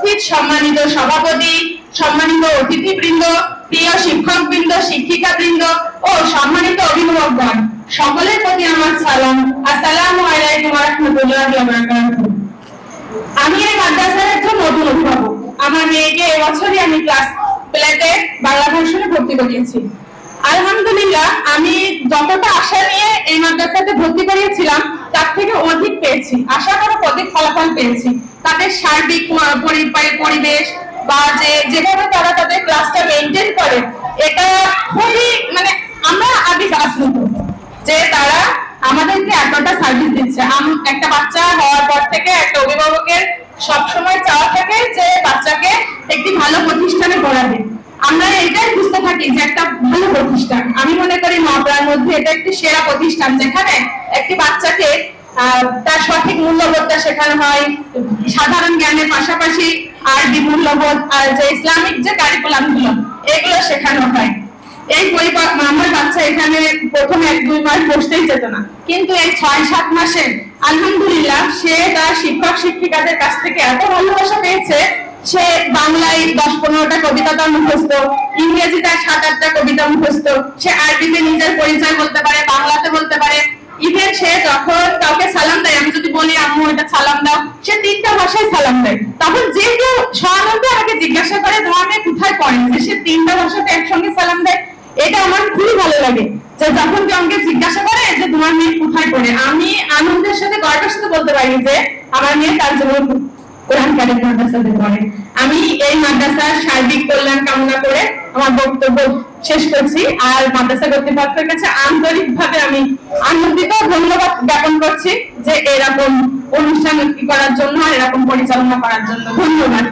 উপস্থিত সম্মানিত সভাপতি, সম্মানিত অতিথিবৃন্দ, প্রিয় শিক্ষকবৃন্দ, শিক্ষিকাবৃন্দ ও সম্মানিত অভিভাবকগণ, সকলের প্রতি আমার সালাম। আসসালামু আলাইকুম ওয়া রাহমাতুল্লাহি ওয়া বারাকাতুহু। আমি এই মাদ্রাসার একজন নতুন অভিভাবক। আমার মেয়েকে এবছরই আমি ক্লাস প্লেতে বাংলা ভার্সনে ভর্তি করিয়েছি। আলহামদুলিল্লাহ, আমি যতটা আশা নিয়ে এই মাদ্রাসাতে ভর্তি করিয়েছিলাম তার থেকে অধিক পেয়েছি, আশা করা অধিক ফলাফল পেয়েছি। তাদের সার্বিক পরিবেশ বা যেভাবে তারা তাদের ক্লাসটা মেনটেন করে, এটা খুবই আমরা আগে আশ্চর্য যে তারা আমাদেরকে এতটা সার্ভিস দিচ্ছে। একটা বাচ্চা হওয়ার পর থেকে একটা অভিভাবকের সবসময় চাওয়া থাকে যে বাচ্চাকে একটি ভালো প্রতিষ্ঠানে পড়াবে। আমরা এটাই বুঝতে থাকি যে একটা ভালো প্রতিষ্ঠান, আমি মনে করি মহড়ার মধ্যে এটা একটি সেরা প্রতিষ্ঠান, যেখানে একটি বাচ্চাকে তার সঠিক মূল্যবোধটা শেখানো হয়, সাধারণ জ্ঞানের পাশাপাশি আরবি মূল্যবোধ আর যে ইসলামিক যে কারিকুলাম গুলো, এগুলো শেখানো হয়। এই আমার বাচ্চা এখানে প্রথম 1-2 মাস বসতেই যেত না, কিন্তু এই 6-7 মাসে আলহামদুলিল্লাহ সে তার শিক্ষক শিক্ষিকাদের কাছ থেকে এত ভালোবাসা পেয়েছে। সে বাংলায় 10-15টা কবিতা তার মুখস্থ, ইংরেজি তার 7-8টা কবিতা মুখস্থ, সে আরবিতে নিজের পরিচয় বলতে পারে, বাংলাতে বলতে পারে। ইভেন সে যখন কাউকে সালাম দেয়, আমি যদি বলি আম্মু এটা সালাম দাও, সে 3টা ভাষায় সালাম দেয়। তখন যে কেউ সাধারণত আমাকে জিজ্ঞাসা করে তোমার মেয়ে কোথায় পড়ে, যে সে 3টা ভাষাতে একসঙ্গে সালাম দেয়। এটা আমার খুবই ভালো লাগে যে যখন কেউ আমাকে জিজ্ঞাসা করে যে তোমার মেয়ে কোথায় পড়ে, আমি আনন্দের সাথে গর্বের সাথে বলতে পারি যে আমার মেয়ে তার জীবন কোরআন কারিম মাদ্রাসাতে পড়ে। আমি এই মাদ্রাসার সার্বিক কল্যাণ কামনা করে আমার বক্তব্য শেষ করছি। আর মাদ্রাসা কর্তৃপক্ষের কাছে আন্তরিকভাবে আমি আনন্দিত, ধন্যবাদ জ্ঞাপন করছি যে এরকম অনুষ্ঠান করার জন্য, এরকম পরিচালনা করার জন্য। ধন্যবাদ।